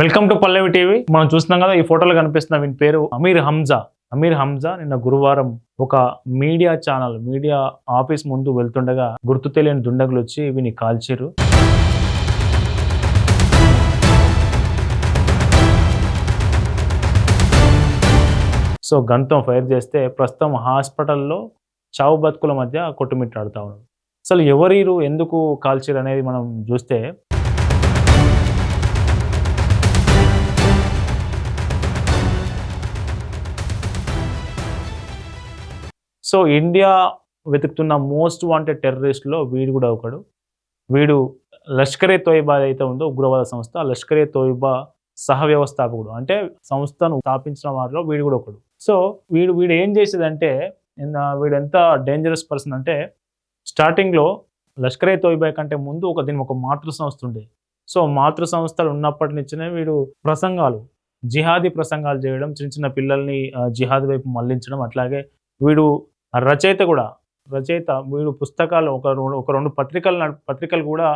Welcome to Pallavi TV. మనం చూస్తున్నాం కదా, ఈ ఫోటోలో కనిపిస్తున్న వీని పేరు అమీర్ హంజా. అమీర్ హంజా నిన్న గురువారం ఒక మీడియా ఛానల్ మీడియా ఆఫీస్ ముందు వెళ్తుండగా గుర్తు తెలియని దుండగులు వచ్చి వీని కాల్చిరు. సో గన్తో ఫైర్ చేస్తే ప్రస్తుతం హాస్పిటల్లో చావు బతుకుల మధ్య కొట్టుమిట్టాడుతా ఉన్నారు. అసలు ఎవరీరు, ఎందుకు కాల్చిరు అనేది మనం చూస్తే, సో ఇండియా వెతుకుతున్న మోస్ట్ వాంటెడ్ టెర్రరిస్ట్లో వీడు కూడా ఒకడు. వీడు లష్కరే తోయిబా అయితే ఉందో ఉగ్రవాద సంస్థ, లష్కరే తోయిబా సహ వ్యవస్థాపకుడు, అంటే సంస్థను స్థాపించిన వారిలో వీడు కూడా ఒకడు. సో వీడు ఏం చేసేదంటే, వీడు ఎంత డేంజరస్ పర్సన్ అంటే, స్టార్టింగ్లో లష్కరే తోయిబా కంటే ముందు దీని ఒక మాతృ సంస్థ ఉండే. సో మాతృ సంస్థలు ఉన్నప్పటి నుంచినే వీడు ప్రసంగాలు, జిహాదీ ప్రసంగాలు చేయడం, చిన్న చిన్న పిల్లల్ని జిహాద్ వైపు మళ్లించడం, అట్లాగే వీడు రచయిత కూడా. వీడు పుస్తకాలు ఒక రెండు పత్రికలు కూడా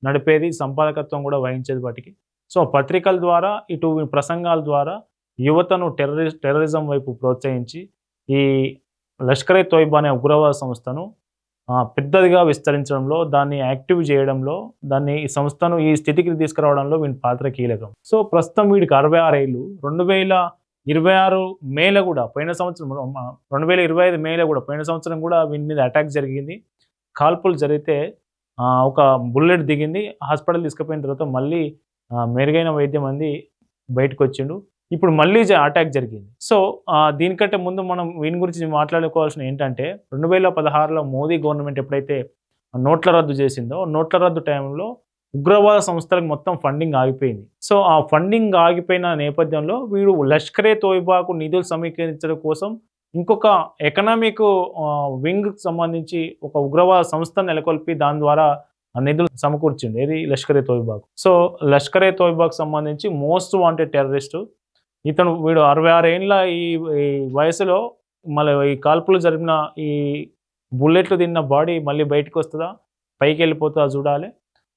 నడిపేది, సంపాదకత్వం కూడా వహించేది వాటికి. సో పత్రికల ద్వారా, ఇటు ప్రసంగాల ద్వారా యువతను టెర్రరిజం వైపు ప్రోత్సహించి ఈ లష్కరే తోయిబా అనే ఉగ్రవాద సంస్థను పెద్దదిగా విస్తరించడంలో, దాన్ని యాక్టివ్ చేయడంలో, ఈ సంస్థను ఈ స్థితికి తీసుకురావడంలో వీడి పాత్ర కీలకం. సో ప్రస్తుతం వీడికి 66 ఏళ్ళు. 2026 మేలో కూడా, పోయిన సంవత్సరం 2025 మేలో కూడా, పోయిన సంవత్సరం కూడా వీని మీద అటాక్ జరిగింది. కాల్పులు జరిగితే ఒక బుల్లెట్ దిగింది. హాస్పిటల్ తీసుకుపోయిన తర్వాత మళ్ళీ మెరుగైన వైద్యం అంది బయటకు వచ్చిండు. ఇప్పుడు మళ్ళీ అటాక్ జరిగింది. సో దీనికంటే ముందు మనం వీని గురించి మాట్లాడుకోవాల్సిన ఏంటంటే, 2016లో మోదీ గవర్నమెంట్ ఎప్పుడైతే నోట్ల రద్దు చేసిందో, నోట్ల రద్దు టైంలో ఉగ్రవాద సంస్థలకు మొత్తం ఫండింగ్ ఆగిపోయింది. సో ఆ ఫండింగ్ ఆగిపోయిన నేపథ్యంలో వీడు లష్కరే తోయిబాకు నిధులు సమీకరించడం కోసం ఇంకొక ఎకనామిక్ వింగ్కి సంబంధించి ఒక ఉగ్రవాద సంస్థ నెలకొల్పి దాని ద్వారా నిధులు సమకూర్చింది. ఏది లష్కరే తోయిబాకు. సో లష్కరే తోయిబాకు సంబంధించి మోస్ట్ వాంటెడ్ టెర్రరిస్టు వీడు 66 ఏళ్ళ ఈ వయసులో మళ్ళీ ఈ కాల్పులు జరిపిన ఈ బుల్లెట్లు తిన్న బాడీ మళ్ళీ బయటకు వస్తుందా, పైకి వెళ్ళిపోతుందా చూడాలి.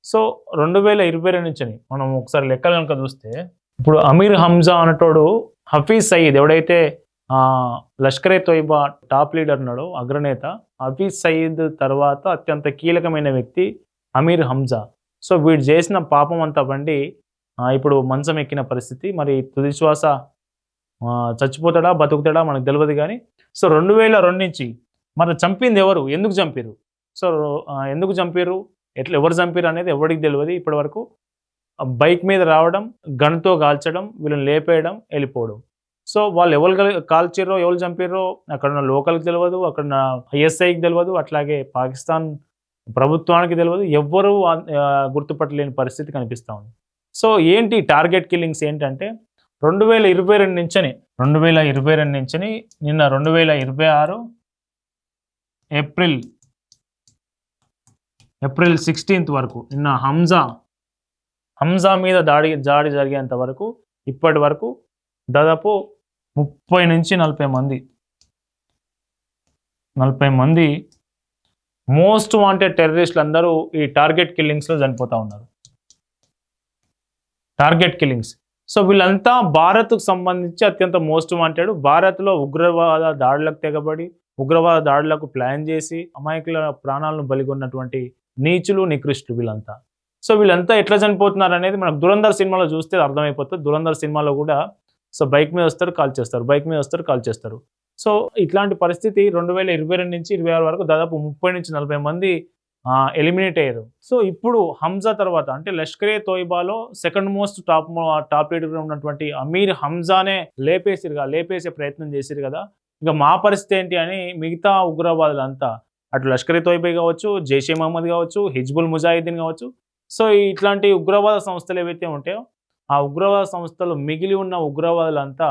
సో 2022 నుంచి మనం ఒకసారి లెక్కలు కనుక చూస్తే, ఇప్పుడు అమీర్ హంజా అనేటోడు హఫీజ్ సయీద్, ఎవడైతే లష్కరే తోయిబా టాప్ లీడర్ ఉన్నాడో, అగ్రనేత, హఫీజ్ సయీద్ తర్వాత అత్యంత కీలకమైన వ్యక్తి అమీర్ హంజా. సో వీడు చేసిన పాపం అంతా బండి ఇప్పుడు మంచం ఎక్కిన పరిస్థితి. మరి తుది శ్వాస చచ్చిపోతాడా బతుకుతాడా మనకు తెలియదు. కానీ సో 2002 నుంచి మరి చంపింది ఎవరు, ఎందుకు చంపారు, సో ఎందుకు చంపారు, ఎవరు చంపారు అనేది ఎవరికి తెలియదు ఇప్పటి వరకు. బైక్ మీద రావడం, గన్తో కాల్చడం, వీళ్ళని లేపేయడం, వెళ్ళిపోవడం. సో వాళ్ళు ఎవరు కాల్చారో, ఎవరు చంపారో అక్కడ ఉన్న లోకల్కి తెలియదు, అక్కడ ఉన్న ఐఎస్ఐకి తెలియదు, అట్లాగే పాకిస్తాన్ ప్రభుత్వానికి తెలియదు, ఎవ్వరూ గుర్తుపట్టలేని పరిస్థితి కనిపిస్తూ ఉంది. సో ఏంటి టార్గెట్ కిల్లింగ్స్ ఏంటంటే, 2022 నుంచి నిన్న 2026 ఏప్రిల్ 16 వరకు, నిన్న హంజా మీద దాడి జరిగేంత వరకు ఇప్పటి వరకు దాదాపు 30 నుంచి 40 మంది మోస్ట్ వాంటెడ్ టెర్రరిస్టులు అందరూ ఈ టార్గెట్ కిల్లింగ్స్లో చనిపోతూ ఉన్నారు. Target killings. సో వీళ్ళంతా భారత్కు సంబంధించి అత్యంత మోస్ట్ వాంటెడ్. భారత్లో ఉగ్రవాద దాడులకు తెగబడి, ఉగ్రవాద దాడులకు ప్లాన్ చేసి అమాయకుల ప్రాణాలను బలిగొన్నటువంటి నీచులు, నికృష్టులు వీళ్ళంతా. సో వీళ్ళంతా ఎట్లా చనిపోతున్నారు అనేది మనకు దురంధర్ సినిమాలో చూస్తే అర్థమైపోతుంది. దురంధర్ సినిమాలో కూడా సో బైక్ మీద వస్తారు, కాల్ చేస్తారు. సో ఇట్లాంటి పరిస్థితి 2022 నుంచి 2026 వరకు దాదాపు 30 నుంచి 40 మంది ఎలిమినేట్ అయ్యారు. సో ఇప్పుడు హంజా తర్వాత, అంటే లష్కరే తోయిబాలో సెకండ్ మోస్ట్ టాప్ లీడర్గా ఉన్నటువంటి అమీర్ హంజానే లేపేసే ప్రయత్నం చేశారు కదా. ఇక మా పరిస్థితి ఏంటి అని మిగతా ఉగ్రవాదులంతా, అటు లష్కరే తోయిబా కావచ్చు, జైషే మహమ్మద్ కావచ్చు, హిజ్బుల్ ముజాహిద్దీన్ కావచ్చు, సో ఇట్లాంటి ఉగ్రవాద సంస్థలు ఏవైతే ఉంటాయో, ఆ ఉగ్రవాద సంస్థలు మిగిలి ఉన్న ఉగ్రవాదులంతా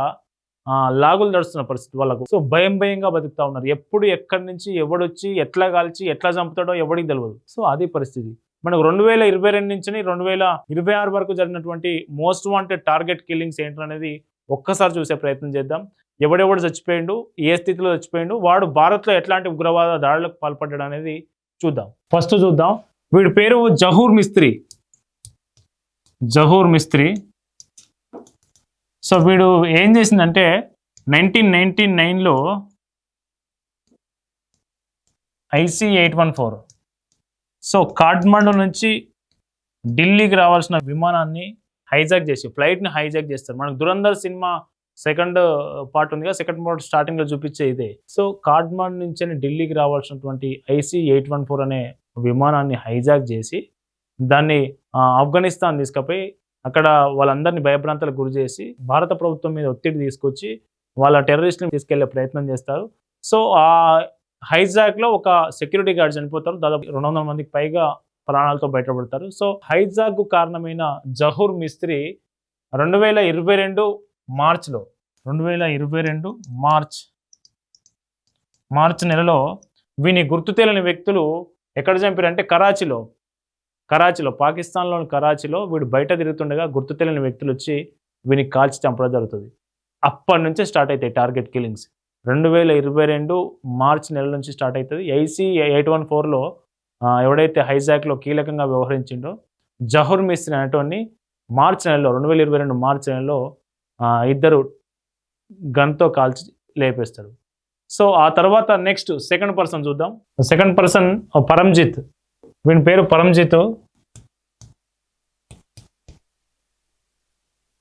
లాగులు దడుస్తున్న పరిస్థితి వాళ్ళకు. సో భయంగా బతుకుతా ఉన్నారు. ఎప్పుడు ఎక్కడి నుంచి ఎవడొచ్చి ఎట్లా కాల్చి ఎట్లా చంపుతాడో ఎవరికి తెలియదు. సో అది పరిస్థితి. మనకు 2022 నుంచి 2026 వరకు జరిగినటువంటి మోస్ట్ వాంటెడ్ టార్గెట్ కిల్లింగ్స్ ఏంటనేది ఒక్కసారి చూసే ప్రయత్నం చేద్దాం. ఎవడెవడు చచ్చిపోయిండు, ఏ స్థితిలో చచ్చిపోయిండు, వాడు భారత్లో ఎట్లాంటి ఉగ్రవాద దాడులకు పాల్పడ్డాడు అనేది చూద్దాం. ఫస్ట్ చూద్దాం, వీడి పేరు జహూర్ మిస్త్రీ. సో వీడు ఏం చేసిందంటే 1999లో IC-814 సో కాఠ్మండు నుంచి ఢిల్లీకి రావాల్సిన విమానాన్ని హైజాక్ చేసి ఫ్లైట్ని హైజాక్ చేస్తారు. మనకు దురంధర్ సినిమా సెకండ్ పార్ట్ ఉంది కదా, సెకండ్ పార్ట్ స్టార్టింగ్లో చూపించే ఇదే. సో కాఠ్మండు నుంచి ఢిల్లీకి రావాల్సినటువంటి IC-814 అనే విమానాన్ని హైజాక్ చేసి దాన్ని ఆఫ్ఘనిస్తాన్ తీసుకుపోయి అక్కడ వాళ్ళందరినీ భయభ్రాంతలకు గురి చేసి భారత ప్రభుత్వం మీద ఒత్తిడి తీసుకొచ్చి వాళ్ళ టెర్రరిస్ట్ని తీసుకెళ్లే ప్రయత్నం చేస్తారు. సో ఆ హైజాక్లో ఒక సెక్యూరిటీ గార్డ్ చనిపోతారు. దాదాపు 200 మందికి పైగా ప్రాణాలతో బయటపడతారు. సో హైజాక్ కారణమైన జహూర్ మిస్త్రీ 2022 మార్చ్లో 2022 మార్చ్ నెలలో వీని గుర్తు తెలియని వ్యక్తులు ఎక్కడ చంపారంటే కరాచీలో పాకిస్తాన్లోని కరాచీలో వీడు బయట తిరుగుతుండగా గుర్తు తెలియని వ్యక్తులు వచ్చి వీని కాల్చి చంపడం జరుగుతుంది. అప్పటి నుంచే స్టార్ట్ అవుతాయి టార్గెట్ కిల్లింగ్స్. 2022 మార్చ్ నెల నుంచి స్టార్ట్ అవుతుంది. IC-814లో ఎవడైతే హైజాక్లో కీలకంగా వ్యవహరించిండో జహూర్ మిస్త్రీ అనేటువంటి మార్చ్ నెలలో 2022 మార్చ్ నెలలో ఇద్దరు గన్తో కాల్చి లేపేస్తాడు. సో ఆ తర్వాత నెక్స్ట్ సెకండ్ పర్సన్ చూద్దాం. Second person Paramjit. వీని పేరు పరంజిత్.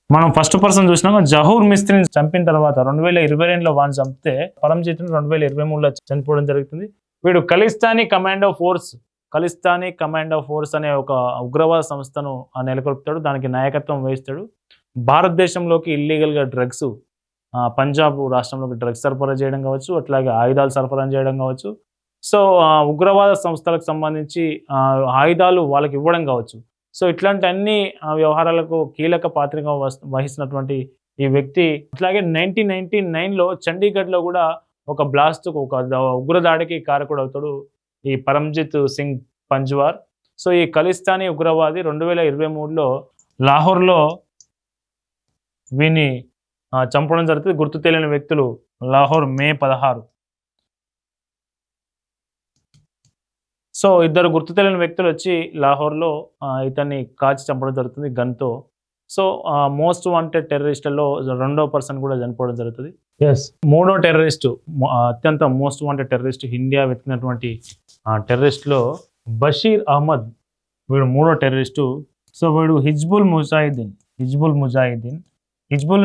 మనం ఫస్ట్ పర్సన్ చూసినాక జహూర్ మిస్త్రిని చంపిన తర్వాత 2022లో వాడిని చంపితే పరంజిత్ని 2023లో చనిపోవడం జరుగుతుంది. వీడు ఖలిస్తానీ కమాండో ఫోర్స్ అనే ఒక ఉగ్రవాద సంస్థను నెలకొల్పుతాడు. దానికి నాయకత్వం వహిస్తాడు. భారతదేశంలోకి ఇల్లీగల్గా డ్రగ్స్ పంజాబ్ రాష్ట్రంలోకి డ్రగ్స్ సరఫరా చేయడం కావచ్చు, అట్లాగే ఆయుధాలు సరఫరా చేయడం కావచ్చు. సో ఉగ్రవాద సంస్థలకు సంబంధించి ఆయుధాలు వాళ్ళకి ఇవ్వడం కావచ్చు. సో ఇట్లాంటి అన్ని వ్యవహారాలకు కీలక పాత్రగా వహిస్తున్నటువంటి ఈ వ్యక్తి. అట్లాగే 1999లో చండీగఢ్లో కూడా ఒక ఉగ్రదాడికి కారకుడు అవుతాడు ఈ పరంజిత్ సింగ్ పంజ్వార్. సో ఈ ఖలిస్తానీ ఉగ్రవాది 2023లో లాహోర్లో వీని చంపడం జరుగుతుంది. గుర్తు తెలియని వ్యక్తులు లాహోర్ మే 16. సో ఇద్దరు గుర్తు తెలియని వ్యక్తులు వచ్చి లాహోర్లో ఇతన్ని కాల్చి చంపడం జరుగుతుంది గన్తో. సో మోస్ట్ వాంటెడ్ టెర్రరిస్టుల్లో రెండో పర్సన్ కూడా చనిపోవడం జరుగుతుంది. మూడో టెర్రరిస్టు, అత్యంత మోస్ట్ వాంటెడ్ టెర్రరిస్ట్ ఇండియా వెతికినటువంటి టెర్రరిస్ట్లో బషీర్ అహ్మద్. వీడు మూడో టెర్రరిస్టు. సో వీడు హిజ్బుల్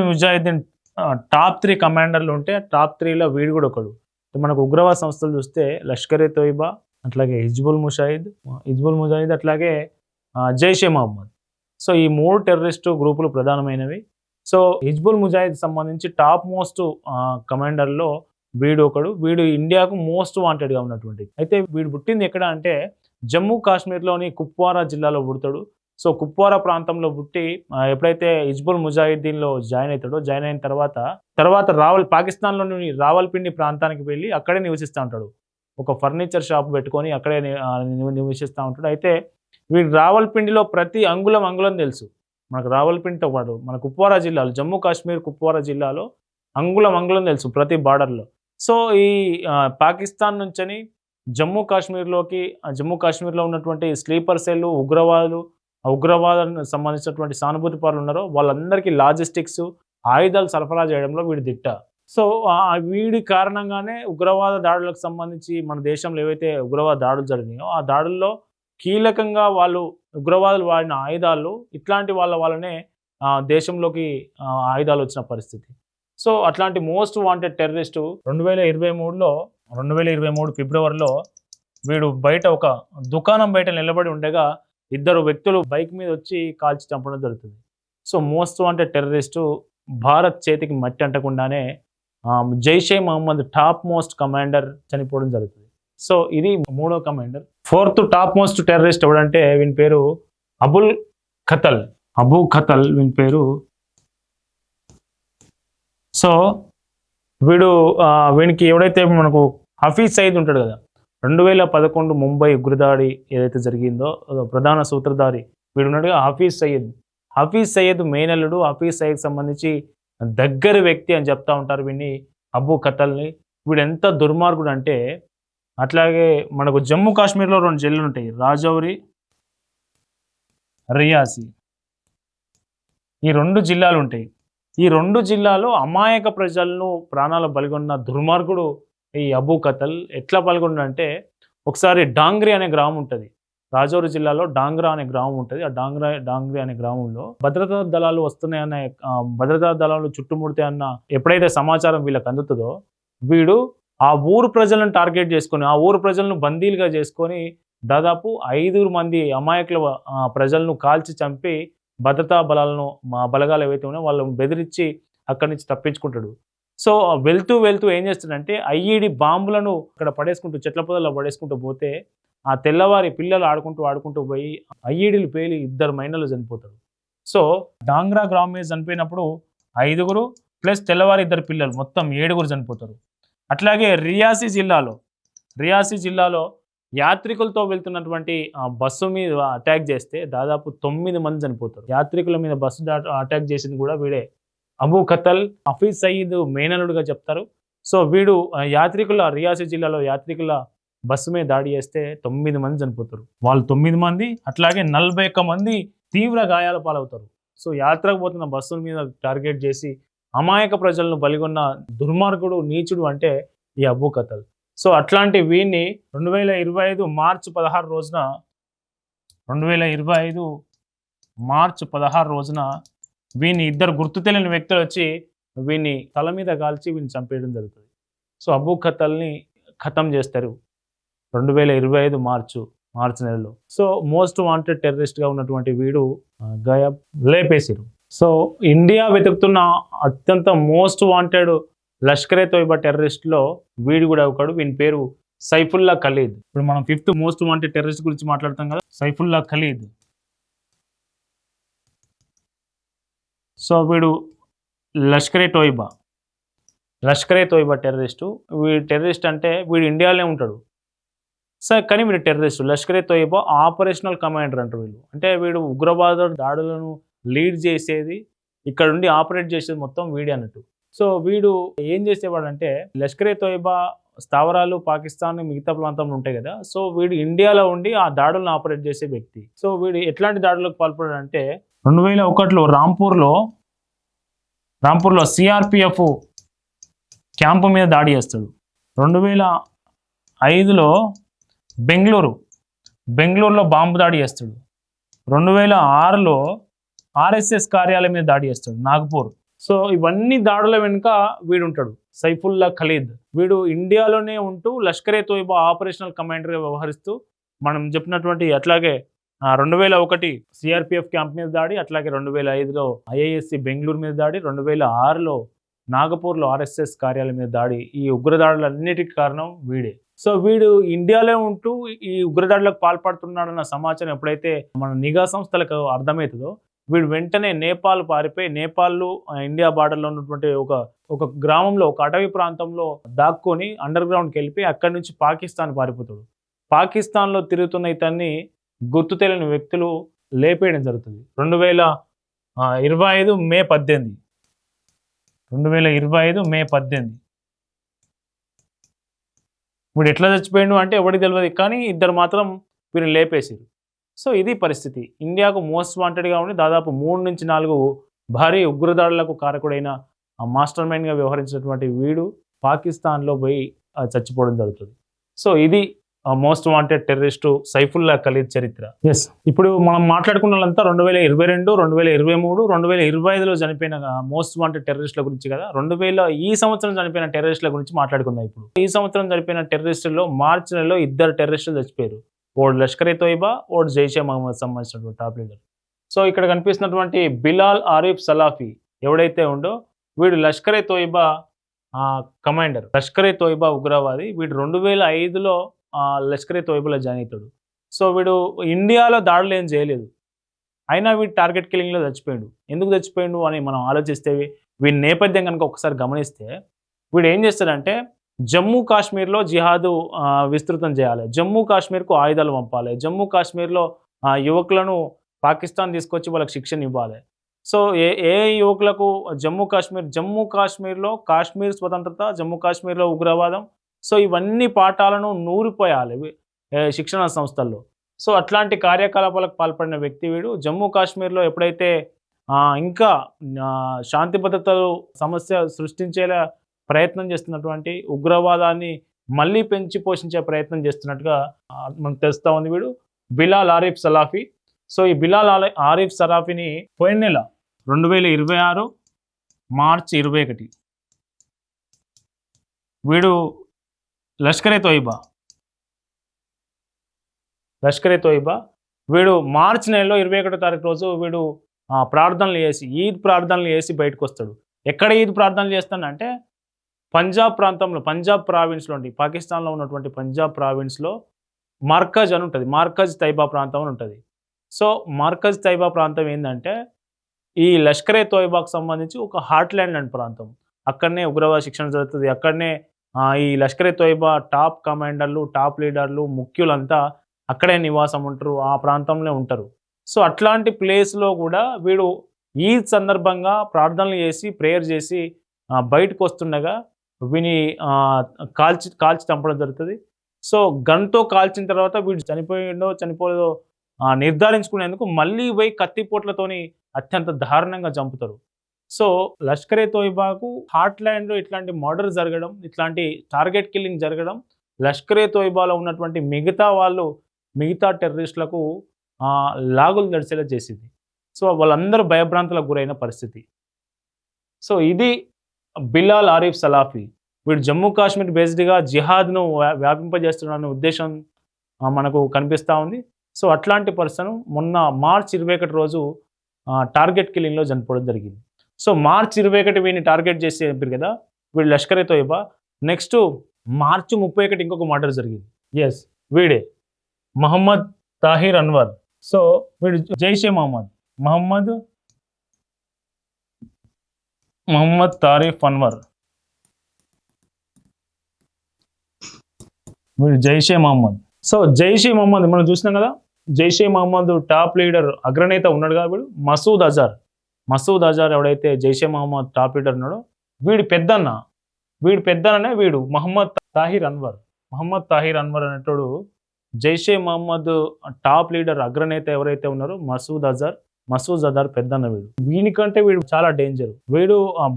ముజాహిద్దీన్ టాప్ 3 కమాండర్లు ఉంటే టాప్ 3లో వీడు కూడా ఒకడు. మనకు ఉగ్రవాద సంస్థలు చూస్తే లష్కర్-e-తోయిబా, అట్లాగే హిజ్బుల్ ముజాహిద్, అట్లాగే జైషే మహమ్మద్. సో ఈ 3 టెర్రరిస్టు గ్రూపులు ప్రధానమైనవి. సో హిజ్బుల్ ముజాహిద్ సంబంధించి టాప్ మోస్ట్ కమాండర్లో వీడు ఒకడు. వీడు ఇండియాకు మోస్ట్ వాంటెడ్గా ఉన్నటువంటి. అయితే వీడు పుట్టింది ఎక్కడ అంటే జమ్మూ కాశ్మీర్లోని కుప్వారా జిల్లాలో పుడతాడు. సో కుప్వారా ప్రాంతంలో పుట్టి ఎప్పుడైతే హిజ్బుల్ ముజాహిద్దీన్లో జాయిన్ అయిన తర్వాత పాకిస్తాన్లోని రావల్పిండి ప్రాంతానికి వెళ్ళి అక్కడే నివసిస్తూ ఉంటాడు. ఒక ఫర్నిచర్ షాప్ పెట్టుకొని అక్కడే నివసిస్తూ ఉంటాడు. అయితే వీడు రావల్పిండిలో ప్రతి అంగుళం తెలుసు. మనకు రావల్పిండితో పాటు మన కుప్వారా జిల్లాలో, జమ్మూ కాశ్మీర్ కుప్వారా జిల్లాలో అంగుళం తెలుసు ప్రతి బార్డర్లో. సో ఈ పాకిస్తాన్ నుంచని జమ్మూ కాశ్మీర్లో ఉన్నటువంటి స్లీపర్ సెల్ ఉగ్రవాదానికి సంబంధించినటువంటి సానుభూతి పరులు ఉన్నారో వాళ్ళందరికీ లాజిస్టిక్స్, ఆయుధాలు సరఫరా చేయడంలో వీడి దిట్ట. సో వీడి కారణంగానే ఉగ్రవాద దాడులకు సంబంధించి మన దేశంలో ఏవైతే ఉగ్రవాద దాడులు జరిగినాయో ఆ దాడుల్లో కీలకంగా ఉగ్రవాదులు వాడిన ఆయుధాలు ఇట్లాంటి వాళ్ళనే దేశంలోకి ఆయుధాలు వచ్చిన పరిస్థితి. సో అట్లాంటి మోస్ట్ వాంటెడ్ టెర్రరిస్టు 2023 ఫిబ్రవరిలో వీడు బయట ఒక దుకాణం బయట నిలబడి ఉండగా ఇద్దరు వ్యక్తులు బైక్ మీద వచ్చి కాల్చి చంపడం జరుగుతుంది. So most wanted terrorist Bharat చేతికి మట్టి అంటకుండానే Jaishe Mohammed top most commander చనిపోవడం జరుగుతుంది. సో ఇది మూడో commander. Fourth top most terrorist ఎవడంటే వీని పేరు అబూ ఖతల్ వీని పేరు. సో వీనికి ఎవడైతే మనకు హఫీజ్ సయీద్ ఉంటాడు కదా, 2011 ముంబై ఉగ్రదాడి ఏదైతే జరిగిందో ప్రధాన సూత్రధారి వీడున్నాడుగా హఫీజ్ సయ్యద్ మేనల్లుడు. హఫీజ్ సయ్యద్ సంబంధించి దగ్గర వ్యక్తి అని చెప్తా ఉంటారు వీడిని, అబూ ఖతల్ని. వీడు ఎంత దుర్మార్గుడు అంటే, అట్లాగే మనకు జమ్మూ కాశ్మీర్లో 2 జిల్లాలు ఉంటాయి, రాజౌరి, రియాసీ. ఈ 2 జిల్లాలు ఉంటాయి. ఈ 2 జిల్లాలో అమాయక ప్రజలను ప్రాణాలు బలిగొన్న దుర్మార్గుడు ఈ అబూ కతల్. ఎట్లా పాల్గొన్నాడంటే, ఒకసారి డాంగ్రీ అనే గ్రామం ఉంటది. రాజౌరి జిల్లాలో డాంగ్రా అనే గ్రామం ఉంటది. ఆ డాంగ్రీ అనే గ్రామంలో భద్రతా దళాలు వస్తున్నాయన్న భద్రతా దళాలు చుట్టుముడతాయన్న ఎప్పుడైతే సమాచారం వీళ్ళకి అందుతుందో, వీడు ఆ ఊరు ప్రజలను టార్గెట్ చేసుకొని, ఆ ఊరు ప్రజలను బందీలుగా చేసుకొని దాదాపు 5 మంది అమాయకుల ప్రజలను కాల్చి చంపి భద్రతా బలగాలు ఏవైతే ఉన్నాయో వాళ్ళని బెదిరించి అక్కడి నుంచి తప్పించుకుంటాడు. సో, వెళ్తూ ఏం చేస్తాడంటే ఐఈడీ బాంబులను అక్కడ పడేసుకుంటూ చెట్ల పొదల్లో పడేసుకుంటూ పోతే, ఆ తెల్లవారి పిల్లలు ఆడుకుంటూ పోయి ఐఈడీలు పేలి 2 మైనర్లు చనిపోతారు. సో, డాంగ్రా గ్రామం మీద చనిపోయినప్పుడు 5 ప్లస్ తెల్లవారి 2 పిల్లలు మొత్తం 7 చనిపోతారు. అట్లాగే రియాసీ జిల్లాలో యాత్రికులతో వెళ్తున్నటువంటి బస్సు మీద అటాక్ చేస్తే దాదాపు 9 మంది చనిపోతారు. యాత్రికుల మీద బస్సు అటాక్ చేసింది కూడా వీడే. అబూ కతల్ హఫీజ్ సయీద్ మేనలుడుగా చెప్తారు. సో, వీడు రియాసీ జిల్లాలో యాత్రికుల బస్సు మీద దాడి చేస్తే 9 మంది చనిపోతారు. వాళ్ళు 9 మంది, అట్లాగే 41 మంది తీవ్ర గాయాల పాలవుతారు. సో, యాత్రకు పోతున్న బస్సుల మీద టార్గెట్ చేసి అమాయక ప్రజలను బలిగొన్న దుర్మార్గుడు, నీచుడు అంటే ఈ అబూ కతల్. సో, అట్లాంటి వీడిని 2025 మార్చి 16 రోజున 2025 మార్చి 16 రోజున వీడిని 2 గుర్తు తెలియని వ్యక్తులు వచ్చి వీడిని తల మీద కాల్చి వీడిని చంపేయడం జరుగుతుంది. సో, అబూ కతల్ని ఖతం చేస్తారు 2025 మార్చి నెలలో. సో, మోస్ట్ వాంటెడ్ టెర్రరిస్ట్గా ఉన్నటువంటి వీడు గాయబ్ లేపేసిరు. సో, ఇండియా వెతుకుతున్న అత్యంత మోస్ట్ వాంటెడ్ లష్కరే తోయిబా టెర్రరిస్ట్లో వీడు కూడా ఒకడు. వీని పేరు సైఫుల్లా ఖలీద్. ఇప్పుడు మనం 5th మోస్ట్ వాంటెడ్ టెర్రరిస్ట్ గురించి మాట్లాడతాం కదా, సైఫుల్లా ఖలీద్. సో, వీడు లష్కరే తోయిబా టెర్రరిస్టు. వీడు టెర్రరిస్ట్ అంటే వీడు ఇండియాలోనే ఉంటాడు సార్, కానీ వీడు terrorist. Lashkar-e Taiba operational commander అంటారు వీళ్ళు. అంటే వీడు ఉగ్రవాద దాడులను లీడ్ చేసేది, ఇక్కడ ఉండి ఆపరేట్ చేసేది మొత్తం వీడే అన్నట్టు. సో, వీడు ఏం చేసేవాడంటే లష్కరే తోయిబా స్థావరాలు పాకిస్తాన్ మిగతా ప్రాంతంలో ఉంటాయి కదా, సో వీడు ఇండియాలో ఉండి ఆ దాడులను ఆపరేట్ చేసే వ్యక్తి. సో, వీడు ఎట్లాంటి దాడులకు పాల్పడాడంటే 2001లో రాంపూర్లో సిఆర్పిఎఫ్ క్యాంపు మీద దాడి చేస్తాడు. 2005లో బెంగళూరులో బాంబు దాడి చేస్తాడు. 2006లో ఆర్ఎస్ఎస్ కార్యాలయం మీద దాడి చేస్తాడు నాగ్పూర్. సో, ఇవన్నీ దాడుల వెనుక వీడు ఉంటాడు, సైఫుల్లా ఖలీద్. వీడు ఇండియాలోనే ఉంటూ లష్కరే తోయిబా ఆపరేషనల్ కమాండర్గా వ్యవహరిస్తూ మనం చెప్పినటువంటి అట్లాగే 2001 సిఆర్పిఎఫ్ క్యాంప్ మీద దాడి, అట్లాగే 2005లో ఐఐఎస్సి బెంగళూరు మీద దాడి, 2006లో నాగపూర్లో ఆర్ఎస్ఎస్ కార్యాలయం మీద దాడి. ఈ ఉగ్రదాడులన్నిటికీ కారణం వీడే. సో, వీడు ఇండియాలో ఉంటూ ఈ ఉగ్రదాడులకు పాల్పడుతున్నాడన్న సమాచారం ఎప్పుడైతే మన నిఘా సంస్థలకు అర్థమవుతుందో, వీడు వెంటనే నేపాల్ పారిపోయి, నేపాల్లో ఇండియా బార్డర్లో ఉన్నటువంటి ఒక గ్రామంలో, ఒక అటవీ ప్రాంతంలో దాక్కొని అండర్ గ్రౌండ్కి వెళ్ళిపోయి అక్కడి నుంచి పాకిస్తాన్ పారిపోతాడు. పాకిస్తాన్లో తిరుగుతున్న ఇతన్ని గుర్తు తెలియని వ్యక్తులు లేపేయడం జరుగుతుంది. 2025 మే 18 వీడు ఎట్లా చచ్చిపోయాడు అంటే ఎవరికి తెలియదు, కానీ 2 మాత్రం వీరిని లేపేసారు. సో, ఇది పరిస్థితి. ఇండియాకు మోస్ట్ వాంటెడ్గా ఉండి దాదాపు 3 నుంచి 4 భారీ ఉగ్రదాడులకు కారకుడైన మాస్టర్ మైండ్గా వ్యవహరించినటువంటి వీడు పాకిస్తాన్లో పోయి చచ్చిపోవడం జరుగుతుంది. సో, ఇది most wanted terrorist Saifullah Khalid చరిత్ర. ఇప్పుడు మనం మాట్లాడుకున్న వాళ్ళంతా 2022, 2023, 2025లో చనిపోయిన మోస్ట్ వాంటెడ్ టెర్రరిస్టుల గురించి కదా. ఈ సంవత్సరం చనిపోయిన టెర్రరిస్టుల గురించి మాట్లాడుకుందాం. ఇప్పుడు ఈ సంవత్సరం చనిపోయిన టెర్రరిస్టుల్లో మార్చి నెలలో 2 టెర్రరిస్టులు చచ్చిపోయారు. ఓడు లష్కరే తోయిబా, ఓడు జైషే మహమ్మద్ సంబంధించినటువంటి టాప్ లీడర్. సో, ఇక్కడ కనిపిస్తున్నటువంటి బిలాల్ ఆరిఫ్ సలాఫీ ఎవడైతే ఉండో వీడు లష్కరే తోయిబా కమాండర్, లష్కరే తోయిబా ఉగ్రవాది. వీడు 2005లో లష్కరే తోయిబాలో జాయిన్ అవుతాడు. సో, వీడు ఇండియాలో దాడులు ఏం చేయలేదు, అయినా వీడు టార్గెట్ కిల్లింగ్లో చచ్చిపోయాడు. ఎందుకు చచ్చిపోయాడు అని మనం ఆలోచిస్తే వీడి నేపథ్యం కనుక ఒకసారి గమనిస్తే వీడు ఏం చేస్తాడంటే జమ్మూ కాశ్మీర్లో జిహాదు విస్తృతం చేయాలి, జమ్మూ కాశ్మీర్కు ఆయుధాలు పంపాలి, జమ్మూ కాశ్మీర్లో యువకులను పాకిస్తాన్ తీసుకొచ్చి వాళ్ళకి శిక్షణ ఇవ్వాలి. సో, ఏ యువకులకు జమ్మూ కాశ్మీర్లో కాశ్మీర్ స్వతంత్రత, జమ్మూ కాశ్మీర్లో ఉగ్రవాదం, సో ఇవన్నీ పాఠాలను నూరిపోయాలి శిక్షణ సంస్థల్లో. సో, అట్లాంటి కార్యకలాపాలకు పాల్పడిన వ్యక్తి వీడు. జమ్మూ కాశ్మీర్లో ఎప్పుడైతే ఇంకా శాంతి భద్రతలు సమస్య సృష్టించేలా ప్రయత్నం చేస్తున్నటువంటి ఉగ్రవాదాన్ని మళ్ళీ పెంచి పోషించే ప్రయత్నం చేస్తున్నట్టుగా మనకు తెలుస్తూ ఉంది వీడు బిలాల్ ఆరిఫ్ సలాఫీ. సో ఈ బిలాల్ ఆరిఫ్ సలాఫీని పోయిన నెల 2026 మార్చి 21 వీడు లష్కరే తోయిబా వీడు మార్చి నెలలో 21వ తారీఖు రోజు వీడు ప్రార్థనలు చేసి ఈద్ ప్రార్థనలు చేసి బయటకు వస్తాడు. ఎక్కడ ఈద్ ప్రార్థనలు చేస్తానంటే పంజాబ్ ప్రాంతంలో, పంజాబ్ ప్రావిన్స్లో ఉండి, పాకిస్తాన్లో ఉన్నటువంటి పంజాబ్ ప్రావిన్స్లో మార్కజ్ అని ఉంటుంది, మార్కజ్ తైబా ప్రాంతం అని ఉంటుంది. సో మార్కజ్ తైబా ప్రాంతం ఏంటంటే ఈ లష్కరే తోయిబాకు సంబంధించి ఒక హార్ట్లాండ్ అండ్ ప్రాంతం. అక్కడనే ఉగ్రవాద శిక్షణ జరుగుతుంది. అక్కడనే ఈ లష్కరే తోయిబా టాప్ కమాండర్లు, టాప్ లీడర్లు, ముఖ్యులంతా అక్కడే నివాసం ఉంటారు, ఆ ప్రాంతంలో ఉంటారు. సో అట్లాంటి ప్లేస్లో కూడా వీడు ఈద్ సందర్భంగా ప్రార్థనలు చేసి ప్రేయర్ చేసి బయటకు వస్తుండగా వీని కాల్చి చంపడం జరుగుతుంది. సో గన్తో కాల్చిన తర్వాత వీడు చనిపోలేదో నిర్ధారించుకునేందుకు మళ్ళీ పోయి కత్తిపోట్లతోని అత్యంత దారుణంగా చంపుతారు. సో లష్కరే తోయిబాకు హార్ట్లాండ్లో ఇట్లాంటి మర్డర్ జరగడం, ఇట్లాంటి టార్గెట్ కిల్లింగ్ జరగడం లష్కరే తోయిబాలో ఉన్నటువంటి మిగతా టెర్రరిస్టులకు లాగులు దడిచేలా చేసింది. సో వాళ్ళందరూ భయభ్రాంతులకు గురైన పరిస్థితి. సో ఇది బిలాల్ ఆరిఫ్ సలాఫీ. వీడు జమ్మూ కాశ్మీర్ బేస్డ్గా జిహాద్ను వ్యాపింపజేస్తున్న ఉద్దేశం మనకు కనిపిస్తూ ఉంది. సో అట్లాంటి పర్సన్ మొన్న మార్చి 21 రోజు టార్గెట్ కిల్లింగ్లో చనిపోవడం జరిగింది. సో మార్చి 21 వీడిని టార్గెట్ చేసి చెప్పారు కదా వీడు లష్కరే తోయిబా. నెక్స్ట్ మార్చి 31 ఇంకొక మర్డర్ జరిగింది. ఎస్, వీడే మహమ్మద్ తాహిర్ అన్వర్. సో వీడు జైషే మహమ్మద్ తారిఫ్ అన్వర్. వీడు జైషే మహమ్మద్. సో జైషే మహమ్మద్ మనం చూసినాం కదా, జైషే మహమ్మద్ టాప్ లీడర్ అగ్రనేత ఉన్నాడు కదా వీడు మసూద్ అజార్ ఎవడైతే జైషే మహమ్మద్ టాప్ లీడర్ ఉన్నాడో వీడి పెద్దన్ననే వీడు మహమ్మద్ తాహిర్ అన్వర్ అనేటోడు జైషే మహమ్మద్ టాప్ లీడర్ అగ్రనేత ఎవరైతే ఉన్నారో మసూద్ అజార్ పెద్దన్న వీడు. వీనికంటే వీడు చాలా డేంజర్. వీడు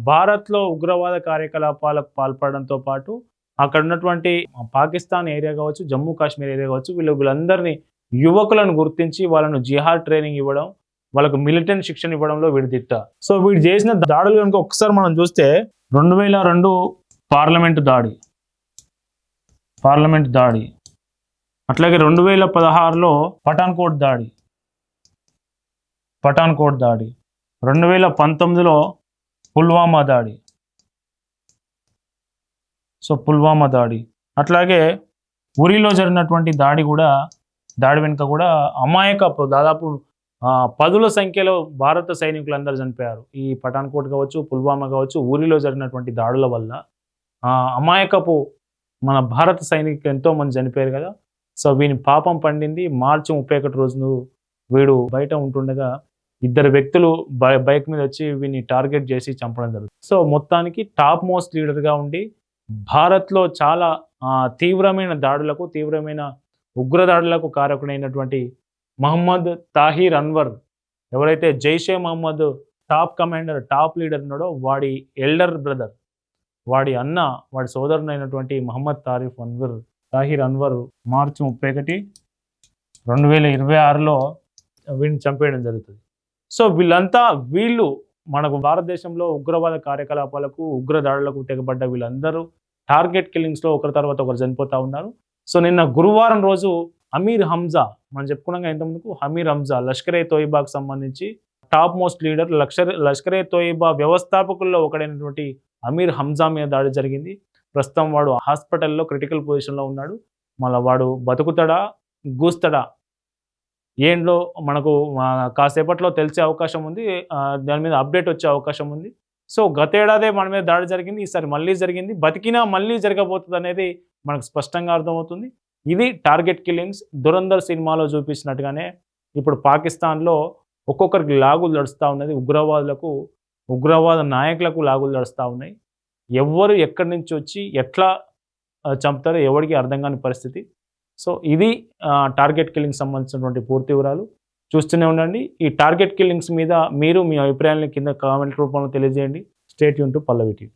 భారత్లో ఉగ్రవాద కార్యకలాపాలకు పాల్పడడంతో పాటు అక్కడ ఉన్నటువంటి పాకిస్తాన్ ఏరియా కావచ్చు, జమ్మూ కాశ్మీర్ ఏరియా కావచ్చు, వీళ్ళందరినీ యువకులను గుర్తించి వాళ్ళను జిహాద్ ట్రైనింగ్ ఇవ్వడం, వాళ్ళకు మిలిటెంట్ శిక్షణ ఇవ్వడంలో వీడి దిట్ట. సో వీడు చేసిన దాడులు కనుక ఒకసారి మనం చూస్తే 2002 పార్లమెంట్ దాడి, అట్లాగే 2016లో పఠాన్కోట్ దాడి, 2019లో పుల్వామా దాడి, అట్లాగే ఉరిలో జరిగినటువంటి దాడి వెనుక కూడా అమాయకపు దాదాపు 10ల సంఖ్యలో భారత సైనికులందరూ చనిపోయారు. ఈ పఠాన్కోట్ కావచ్చు, పుల్వామా కావచ్చు, ఊరిలో జరిగినటువంటి దాడుల వల్ల అమాయకపు మన భారత సైనికులు ఎంతో మంది చనిపోయారు కదా. సో వీని పాపం పండింది. మార్చి 31 రోజును వీడు బయట ఉంటుండగా ఇద్దరు వ్యక్తులు బైక్ మీద వచ్చి వీని టార్గెట్ చేసి చంపడం జరుగుతుంది. సో మొత్తానికి టాప్ మోస్ట్ లీడర్గా ఉండి భారత్లో చాలా తీవ్రమైన ఉగ్రదాడులకు కారకుడైనటువంటి మహమ్మద్ తాహిర్ అన్వర్ ఎవరైతే Jaish-e Mohammed top commander, top leader ఉన్నాడో వాడి ఎల్డర్ బ్రదర్, వాడి సోదరునైనటువంటి మహమ్మద్ తాహిర్ అన్వర్ మార్చి 31, 2026లో వీడిని చంపేయడం జరుగుతుంది. సో వీళ్ళు మనకు భారతదేశంలో ఉగ్రవాద కార్యకలాపాలకు, ఉగ్రదాడులకు తెగబడ్డ వీళ్ళందరూ టార్గెట్ కిల్లింగ్స్లో ఒకరి తర్వాత ఒకరు చనిపోతూ ఉన్నారు. సో నిన్న గురువారం రోజు అమీర్ హంజా, మనం చెప్పుకున్నాం ఇంతకుముందుకు, అమీర్ హంజా లష్కరే తోయిబాకు సంబంధించి top most leader, Lashkare Taiba వ్యవస్థాపకుల్లో ఒకడైనటువంటి అమీర్ హంజా మీద దాడి జరిగింది. ప్రస్తుతం వాడు హాస్పిటల్లో క్రిటికల్ పొజిషన్లో ఉన్నాడు. మళ్ళీ వాడు బతుకుతాడా గూస్తాడా ఏంటో మనకు కాసేపట్లో తెలిసే అవకాశం ఉంది. దాని మీద అప్డేట్ వచ్చే అవకాశం ఉంది. సో గతేడాదే మన మీద దాడి జరిగింది, ఈసారి మళ్ళీ జరిగింది. బతికినా మళ్ళీ జరగబోతుంది అనేది మనకు స్పష్టంగా అర్థమవుతుంది. ఇది టార్గెట్ కిల్లింగ్స్. దురంధర్ సినిమాలో చూపించినట్టుగానే ఇప్పుడు పాకిస్తాన్లో ఒక్కొక్కరికి లాగులు నడుస్తూ ఉన్నది. ఉగ్రవాద నాయకులకు లాగులు నడుస్తూ ఉన్నాయి. ఎవరు ఎక్కడి నుంచి వచ్చి ఎట్లా చంపుతారో ఎవరికి అర్థం కాని పరిస్థితి. సో ఇది టార్గెట్ కిల్లింగ్ సంబంధించినటువంటి పూర్తి వివరాలు. చూస్తూనే ఉండండి. ఈ టార్గెట్ కిల్లింగ్స్ మీద మీరు మీ అభిప్రాయాలను కింద కామెంట్ రూపంలో తెలియజేయండి. Stay tune to Pallavi TV.